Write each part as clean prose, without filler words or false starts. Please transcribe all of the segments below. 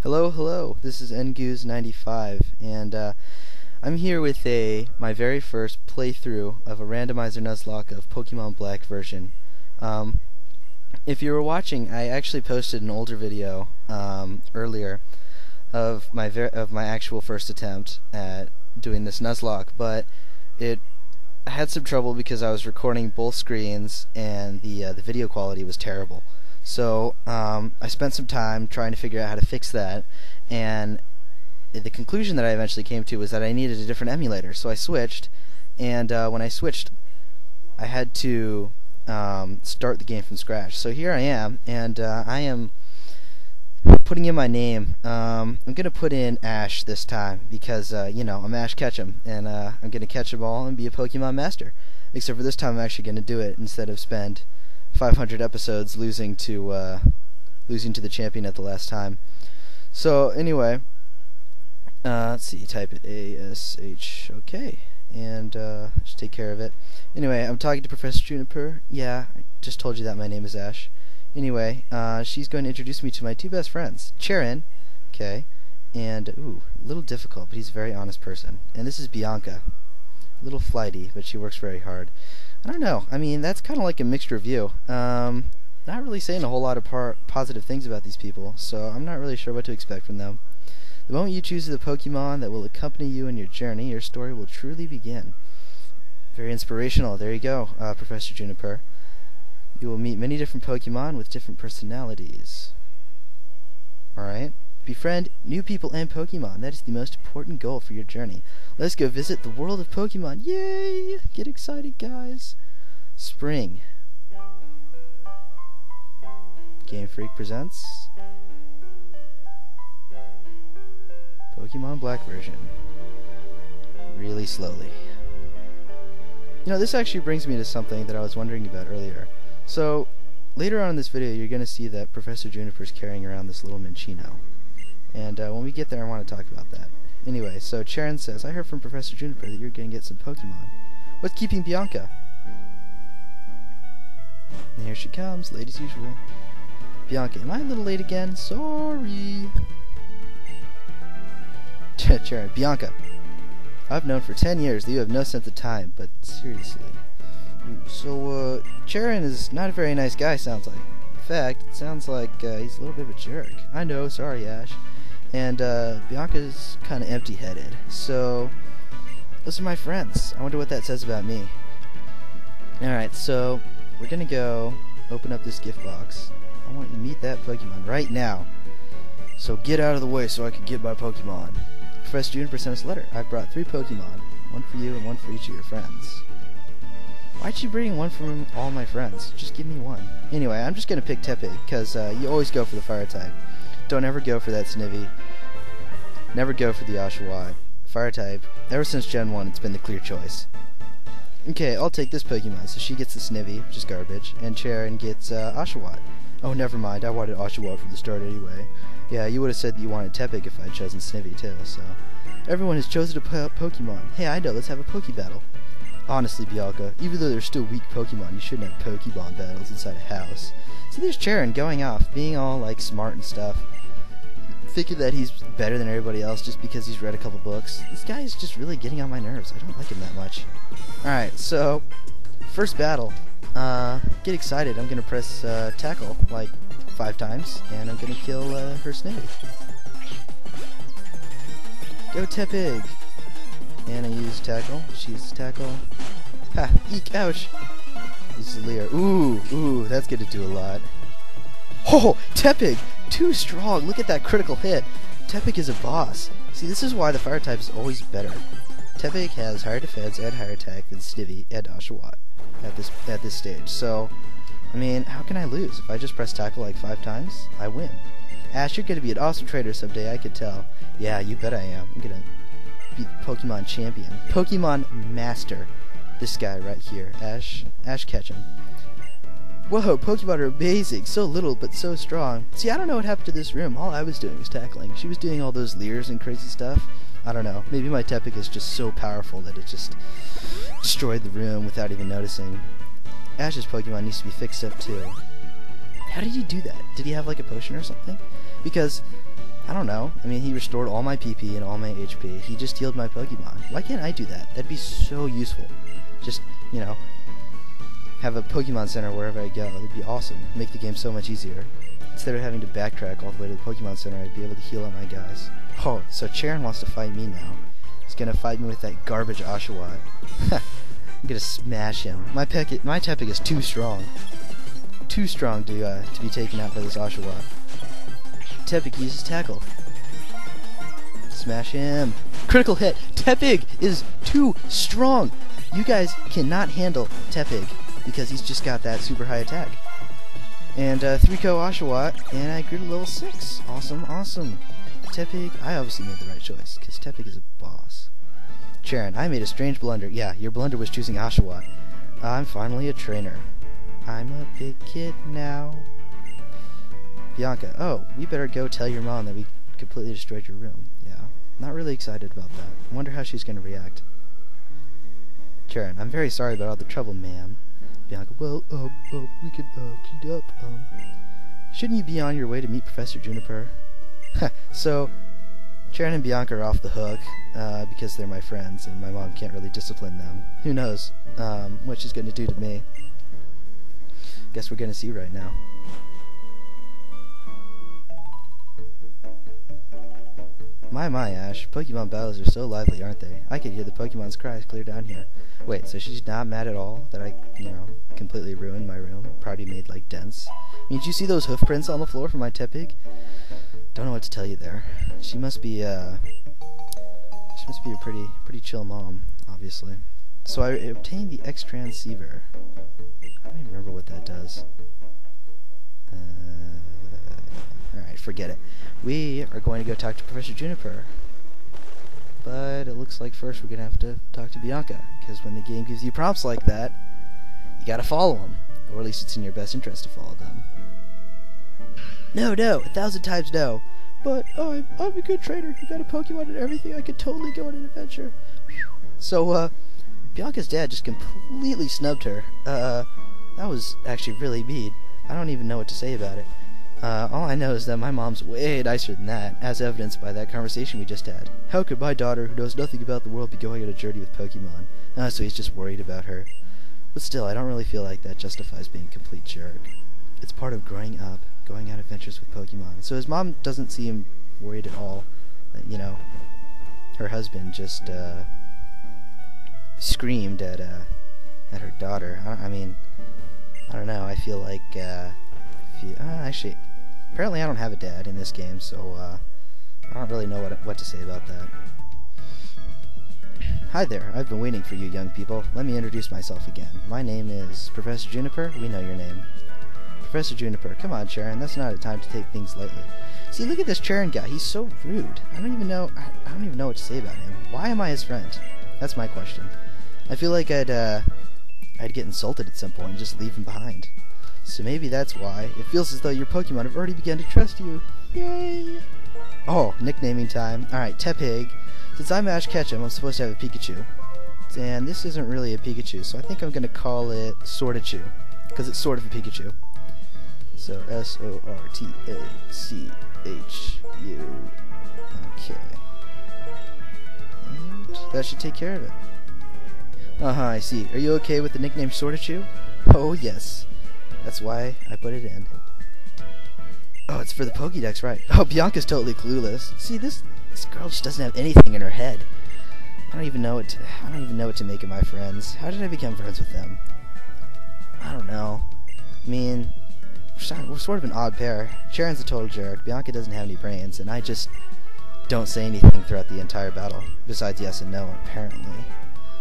Hello, hello. This is Ngoose95, and I'm here with my very first playthrough of a Randomizer Nuzlocke of PokéMon Black version. If you were watching, I actually posted an older video earlier of my actual first attempt at doing this Nuzlocke, but I had some trouble because I was recording both screens and the video quality was terrible. So I spent some time trying to figure out how to fix that, and the conclusion that I eventually came to was that I needed a different emulator. So I switched, and when I switched, I had to start the game from scratch. So here I am, and I am putting in my name. I'm going to put in Ash this time because, I'm Ash Ketchum, and I'm going to catch them all and be a Pokemon master. Except for this time I'm actually going to do it instead of spend 500 episodes losing to the champion at the last time. So anyway, let's see, type it ASH, okay, and just take care of it. Anyway, I'm talking to Professor Juniper. Yeah, I just told you that my name is Ash. Anyway, she's going to introduce me to my two best friends, Charon, okay, and a little difficult, but he's a very honest person. And this is Bianca, a little flighty, but she works very hard. I don't know. I mean, that's kind of like a mixed review. Not really saying a whole lot of positive things about these people, so I'm not really sure what to expect from them. The moment you choose the Pokemon that will accompany you in your journey, your story will truly begin. Very inspirational. There you go, Professor Juniper. You will meet many different Pokemon with different personalities. Alright? Befriend new people and Pokemon. That is the most important goal for your journey. Let's go visit the world of Pokemon. Yay! Get excited, guys. Spring. Game Freak presents Pokemon Black version. Really slowly. You know, this actually brings me to something that I was wondering about earlier. So, later on in this video, you're going to see that Professor Juniper's carrying around this little Minccino. And when we get there, I want to talk about that. Anyway, so Charon says, I heard from Professor Juniper that you're going to get some Pokemon. What's keeping Bianca? And here she comes, late as usual. Bianca, am I a little late again? Sorry. Charon, Bianca, I've known for 10 years that you have no sense of time, but seriously. So, Charon is not a very nice guy, sounds like. In fact, it sounds like he's a little bit of a jerk. I know, sorry, Ash. And Bianca's kind of empty-headed. So, those are my friends. I wonder what that says about me. Alright, so we're gonna go open up this gift box. I want you to meet that Pokemon right now. So get out of the way so I can get my Pokemon. Professor Juniper sent us a letter. I've brought 3 Pokemon. One for you and one for each of your friends. Why'd you bring one from all my friends? Just give me one. Anyway, I'm just gonna pick Tepig, because you always go for the fire type. Don't ever go for that Snivy. Never go for the Oshawott. Fire type. Ever since Gen 1, it's been the clear choice. Okay, I'll take this Pokemon. So she gets the Snivy, which is garbage, and Charon gets Oshawott. Oh, never mind. I wanted Oshawott from the start anyway. Yeah, you would have said that you wanted Tepig if I had chosen Snivy too, so. Everyone has chosen a Pokemon. Hey, I know, let's have a Poke Battle. Honestly, Bianca, even though they're still weak Pokemon, you shouldn't have Pokemon battles inside a house. See, there's Charon going off, being all, like, smart and stuff. Thinking that he's better than everybody else just because he's read a couple books. This guy is just really getting on my nerves. I don't like him that much. Alright, so, first battle. Get excited. I'm gonna press tackle, like, 5 times, and I'm gonna kill her Snivy. Go Tepig! And I use tackle. She uses tackle. Ha! Eek! Ouch! Uses Leer. Ooh! That's gonna do a lot. Oh! Tepig! Too strong! Look at that critical hit! Tepig is a boss. See, this is why the fire type is always better. Tepig has higher defense and higher attack than Snivy and Oshawott at this stage. So, I mean, how can I lose? If I just press tackle like 5 times, I win. Ash, you're gonna be an awesome trainer someday, I can tell. Yeah, you bet I am. I'm gonna be Pokemon champion. Pokemon master. This guy right here. Ash Ketchum. Whoa, Pokemon are amazing. So little, but so strong. See, I don't know what happened to this room. All I was doing was tackling. She was doing all those leers and crazy stuff. I don't know. Maybe my Tepig is just so powerful that it just destroyed the room without even noticing. Ash's Pokemon needs to be fixed up too. How did he do that? Did he have like a potion or something? Because I don't know. I mean, he restored all my PP and all my HP. He just healed my Pokemon. Why can't I do that? That'd be so useful. Just, you know, have a Pokemon Center wherever I go. It'd be awesome. Make the game so much easier. Instead of having to backtrack all the way to the Pokemon Center, I'd be able to heal up my guys. Oh, so Charon wants to fight me now. He's gonna fight me with that garbage Oshawott. I'm gonna smash him. My Tepig is too strong. Too strong to be taken out by this Oshawott. Tepig uses Tackle. Smash him. Critical hit. Tepig is too strong. You guys cannot handle Tepig because he's just got that super high attack. And 3-ko Oshawott, and I grew to level 6. Awesome, awesome. Tepig, I obviously made the right choice, because Tepig is a boss. Charon, I made a strange blunder. Yeah, your blunder was choosing Oshawott. I'm finally a trainer. I'm a big kid now. Bianca, oh, we better go tell your mom that we completely destroyed your room. Yeah, not really excited about that. I wonder how she's going to react. Charon, I'm very sorry about all the trouble, ma'am. Bianca, well, we could clean up. Shouldn't you be on your way to meet Professor Juniper? So, Charon and Bianca are off the hook because they're my friends and my mom can't really discipline them. Who knows what she's going to do to me. Guess we're going to see right now. My, Ash. Pokemon battles are so lively, aren't they? I could hear the Pokemon's cries clear down here. Wait, so she's not mad at all that I, completely ruined my room? Probably made, like, dents. I mean, did you see those hoof prints on the floor from my Tepig? Don't know what to tell you there. She must be a pretty chill mom, obviously. So I obtained the X-Transceiver. I don't even remember what that does. Alright, forget it. We are going to go talk to Professor Juniper. But it looks like first we're going to have to talk to Bianca, because when the game gives you prompts like that, you gotta follow them. Or at least it's in your best interest to follow them. No, 1,000 times no. But I'm a good trainer who got a Pokemon and everything. I could totally go on an adventure. Whew. So, Bianca's dad just completely snubbed her. That was actually really mean. I don't even know what to say about it. All I know is that my mom's way nicer than that, as evidenced by that conversation we just had. How could my daughter, who knows nothing about the world, be going on a journey with Pokemon? So he's just worried about her. But still, I don't really feel like that justifies being a complete jerk. It's part of growing up, going on adventures with Pokemon. So his mom doesn't seem worried at all that, her husband just, screamed at her daughter. I don't know, I feel like, actually, apparently I don't have a dad in this game, so, I don't really know what to say about that. Hi there, I've been waiting for you young people. Let me introduce myself again. My name is Professor Juniper. We know your name. Professor Juniper, come on, Charon, that's not a time to take things lightly. See, look at this Charon guy, he's so rude. I don't even know what to say about him. Why am I his friend? That's my question. I feel like I'd get insulted at some point and just leave him behind. So maybe that's why. It feels as though your Pokemon have already begun to trust you. Yay! Oh, nicknaming time. Alright, Tepig. Since I'm Ash Ketchum, I'm supposed to have a Pikachu. And this isn't really a Pikachu, so I think I'm going to call it Sortachu. Because it's sort of a Pikachu. So, Sortachu. Okay. And that should take care of it. I see. Are you okay with the nickname Sortachu? Oh, yes. That's why I put it in. Oh, it's for the Pokédex, right. Oh, Bianca's totally clueless. See, this girl just doesn't have anything in her head. I don't even know what to make of my friends. How did I become friends with them? I don't know. I mean, we're sort of an odd pair. Charon's a total jerk, Bianca doesn't have any brains, and I just don't say anything throughout the entire battle, besides yes and no, apparently.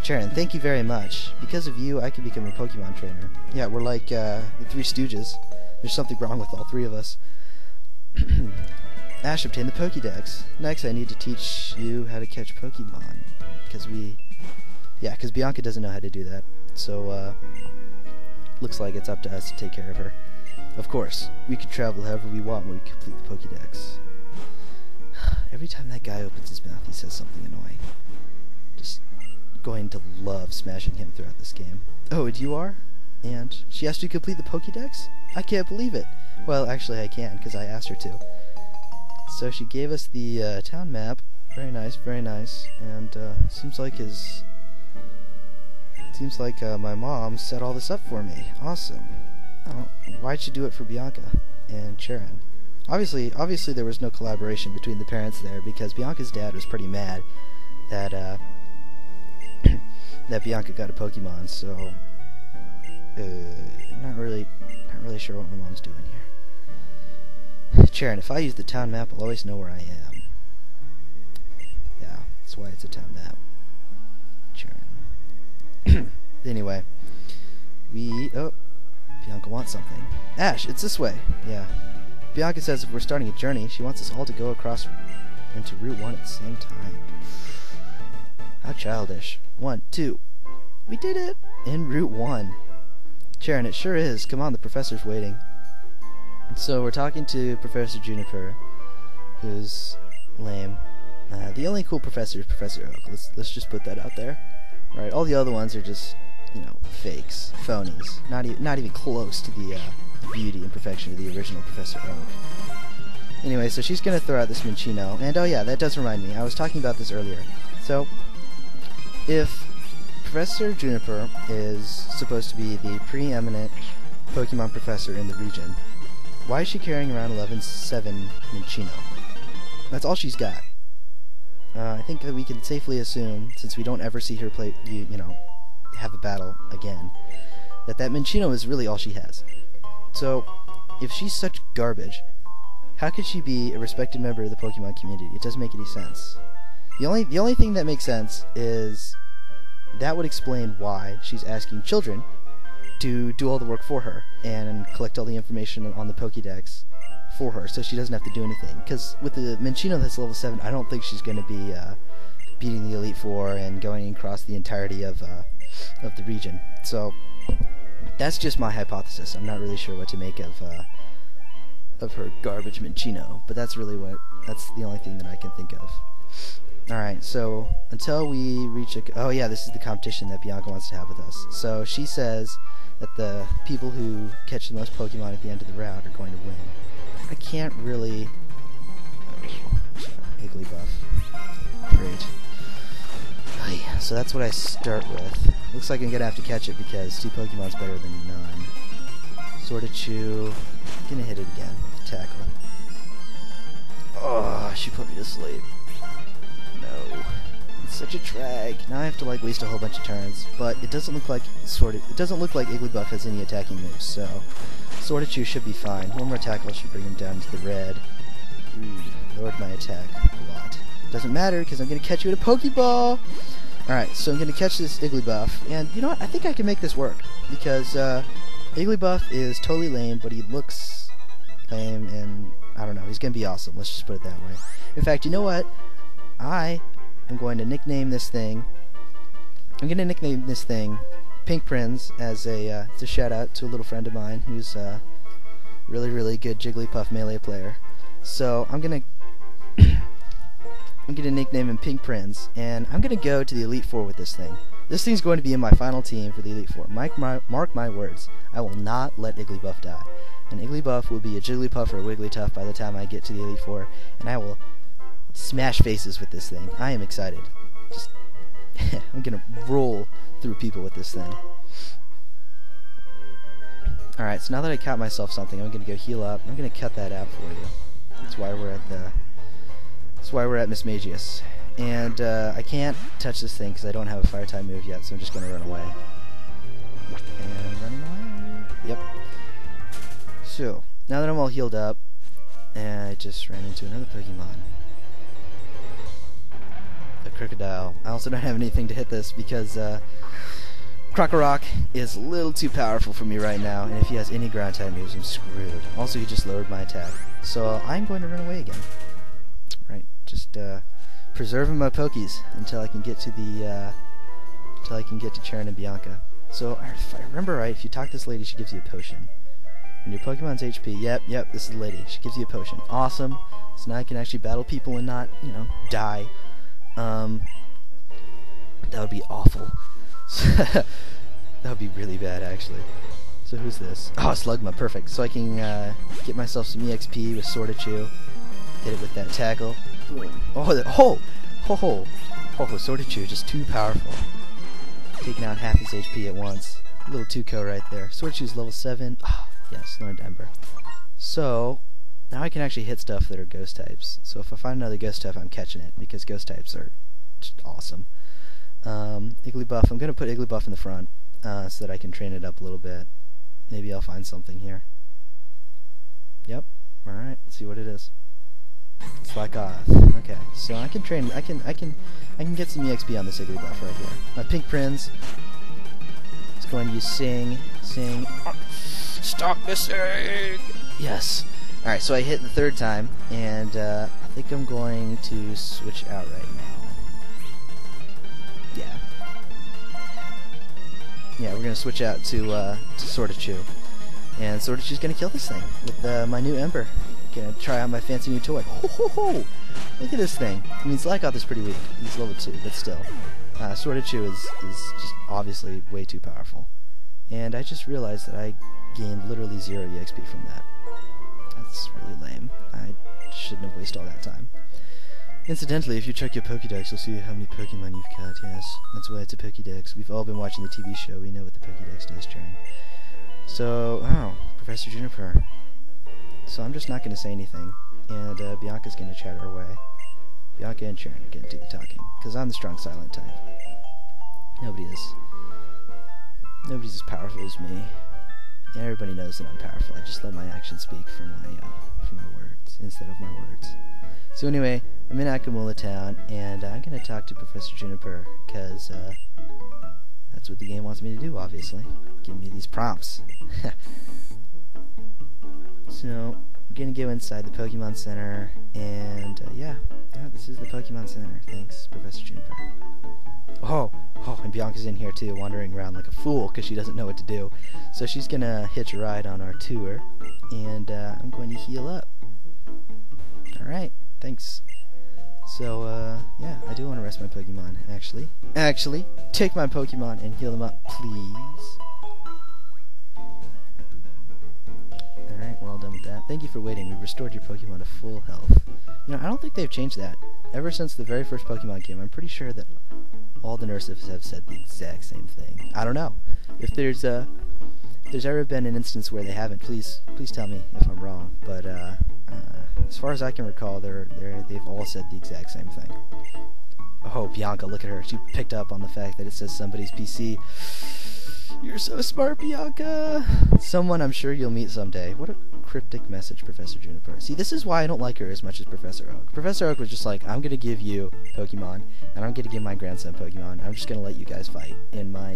Charon, thank you very much. Because of you, I could become a Pokemon trainer. Yeah, we're like the Three Stooges. There's something wrong with all three of us. Ash obtained the Pokédex. Next, I need to teach you how to catch Pokemon. Because Bianca doesn't know how to do that. So, looks like it's up to us to take care of her. Of course, we can travel however we want when we complete the Pokédex. Every time that guy opens his mouth, he says something annoying. Just going to love smashing him throughout this game. Oh, and you are? And she asked you to complete the Pokédex? I can't believe it. Well, actually I can, because I asked her to. So she gave us the town map. Very nice, very nice. And seems like my mom set all this up for me. Awesome. Oh, why'd she do it for Bianca and Sharon? Obviously there was no collaboration between the parents there, because Bianca's dad was pretty mad that that Bianca got a Pokemon. So not really sure what my mom's doing here. Sharon, if I use the town map, I'll always know where I am. Yeah, that's why it's a town map. Sharon. Anyway, Bianca wants something. Ash, it's this way. Yeah. Bianca says if we're starting a journey, she wants us all to go across into Route 1 at the same time. How childish. 1, 2. We did it! In Route 1. Sharon, it sure is. Come on, the professor's waiting. So we're talking to Professor Juniper, who's lame. The only cool professor is Professor Oak. Let's just put that out there. Alright, all the other ones are just, fakes, phonies. Not even close to the beauty and perfection of the original Professor Oak. Anyway, so she's gonna throw out this Minccino, and oh yeah, that does remind me. I was talking about this earlier. So, if Professor Juniper is supposed to be the preeminent Pokemon professor in the region, why is she carrying around 11-7 Minccino? That's all she's got. I think that we can safely assume, since we don't ever see her play, have a battle again, that Minccino is really all she has. So, if she's such garbage, how could she be a respected member of the Pokemon community? It doesn't make any sense. The only thing that makes sense is that would explain why she's asking children to do all the work for her and collect all the information on the Pokédex for her, so she doesn't have to do anything. Because with the Minccino that's level 7, I don't think she's going to be beating the Elite Four and going across the entirety of the region. So that's just my hypothesis. I'm not really sure what to make of her garbage Minccino, but that's the only thing that I can think of. Alright, so until we reach oh yeah, this is the competition that Bianca wants to have with us. So she says that the people who catch the most Pokemon at the end of the route are going to win. I can't really... Igglybuff. Great. So that's what I start with. Looks like I'm gonna have to catch it because 2 Pokemon's better than none. Sortachew. Gonna hit it again. Tackle. Oh, she put me to sleep. No. It's such a drag. Now I have to waste a whole bunch of turns. But it doesn't look like Igglybuff has any attacking moves, so Sortachew should be fine. One more tackle should bring him down to the red. Lowered my attack a lot. Doesn't matter because I'm gonna catch you with a Pokeball. Alright, so I'm gonna catch this Igglybuff, and you know what? I think I can make this work because Igglybuff is totally lame, but he looks lame, and I don't know. He's gonna be awesome. Let's just put it that way. In fact, you know what? I am going to nickname this thing. I'm gonna nickname this thing Pink Prince as a shout out to a little friend of mine who's a really good Jigglypuff melee player. So I'm gonna nickname him Pink Prince, and I'm gonna go to the Elite Four with this thing. This thing's going to be in my final team for the Elite Four. Mark my words. I will not let Igglybuff die. And Igglybuff will be a Jigglypuff or a Wigglytuff by the time I get to the Elite Four, and I will smash faces with this thing. I am excited. Just I'm gonna roll through people with this thing. Alright, so now that I caught myself something, I'm gonna go heal up. I'm gonna cut that out for you. That's why we're at Miss Magius. And I can't touch this thing because I don't have a fire type move yet, so I'm just gonna run away. And run away. Yep. So, now that I'm all healed up, and I just ran into another Pokemon. A Crocodile. I also don't have anything to hit this because Krokorok is a little too powerful for me right now, and if he has any ground type moves, I'm screwed. Also, he just lowered my attack. So I'm going to run away again. Right, just preserving my Pokies until I can get to Charon and Bianca. So if I remember right, if you talk to this lady, she gives you a potion. And your Pokemon's HP. Yep, this is the lady. She gives you a potion. Awesome. So now I can actually battle people and not, die. That would be awful. That would be really bad, actually. So who's this? Oh, Slugma, perfect. So I can get myself some EXP with Sortachew. Hit it with that tackle. Boom. Oh, Sword of Chew, just too powerful. Taking out half his HP at once. A little 2-ko right there. Sword of Chew's level 7. Ah, yes, learned Ember. So, now I can actually hit stuff that are ghost types. So if I find another ghost type, I'm catching it, because ghost types are just awesome. Igglybuff, I'm going to put Igglybuff in the front, so that I can train it up a little bit. Maybe I'll find something here. Yep. Alright, let's see what it is. Slack off. Okay, so I can train, I can get some EXP on this Igglybuff right here. My Pink Prince is going to use Sing. Stop missing! Yes. Alright, so I hit the 3rd time, and I think I'm going to switch out right now. Yeah, we're going to switch out to Sword of Chew. And Sword of Chew's going to kill this thing with my new Ember. Gonna try out my fancy new toy. Ho ho ho! Look at this thing. I mean, Slakoth is pretty weak. He's level 2, but still. Sword of Chew is just obviously way too powerful. And I just realized that I gained literally 0 EXP from that. That's really lame. I shouldn't have wasted all that time. Incidentally, if you check your Pokédex, you'll see how many Pokemon you've caught. Yes, that's why it's a Pokédex. We've all been watching the TV show. We know what the Pokédex does, Jaren. So, oh, Professor Juniper. So I'm just not going to say anything, and Bianca's going to chat her way. Bianca and Sharon are going to do the talking, because I'm the strong silent type. Nobody's as powerful as me. Yeah, everybody knows that I'm powerful. I just let my actions speak for my words instead of my words. So anyway, I'm in Akamula Town, and I'm going to talk to Professor Juniper, because that's what the game wants me to do, obviously. Give me these prompts. So, we're gonna go inside the Pokemon Center, and yeah, this is the Pokemon Center. Thanks, Professor Juniper. Oh, and Bianca's in here too, wandering around like a fool because she doesn't know what to do. So she's gonna hitch a ride on our tour, and I'm going to heal up. Alright, thanks. So, yeah, I do want to rest my Pokemon, actually. Take my Pokemon and heal them up, please. Alright, we're all done with that. Thank you for waiting. We restored your Pokemon to full health. You know, I don't think they've changed that. Ever since the very first Pokemon game, I'm pretty sure that all the nurses have said the exact same thing. I don't know. If there's ever been an instance where they haven't, please tell me if I'm wrong. But as far as I can recall, they've all said the exact same thing. Oh, Bianca, look at her. She picked up on the fact that it says somebody's PC. You're so smart, Bianca! Someone I'm sure you'll meet someday. What a cryptic message, Professor Juniper. See, this is why I don't like her as much as Professor Oak. Professor Oak was just like, I'm gonna give you Pokemon, and I'm gonna give my grandson Pokemon. I'm just gonna let you guys fight in my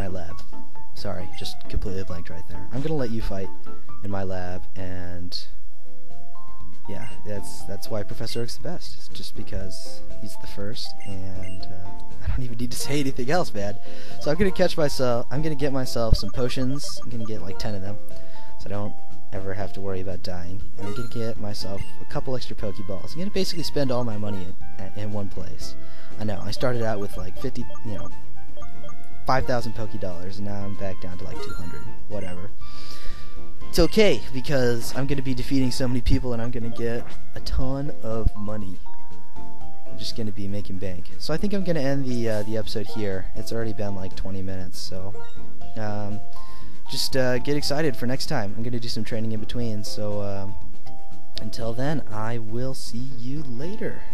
lab. Sorry, just completely blanked right there. I'm gonna let you fight in my lab, and yeah, that's why Professor Oak's the best. It's just because he's the first, and I don't even need to say anything else, man. So I'm gonna get myself some potions. I'm gonna get like 10 of them, so I don't ever have to worry about dying. And I'm gonna get myself a couple extra Pokeballs. I'm gonna basically spend all my money in one place. I know, I started out with like 5,000 Pokédollars, and now I'm back down to like 200, whatever. It's okay, because I'm going to be defeating so many people, and I'm going to get a ton of money. I'm just going to be making bank. So I think I'm going to end the episode here. It's already been like 20 minutes, so just get excited for next time. I'm going to do some training in between, so until then, I will see you later.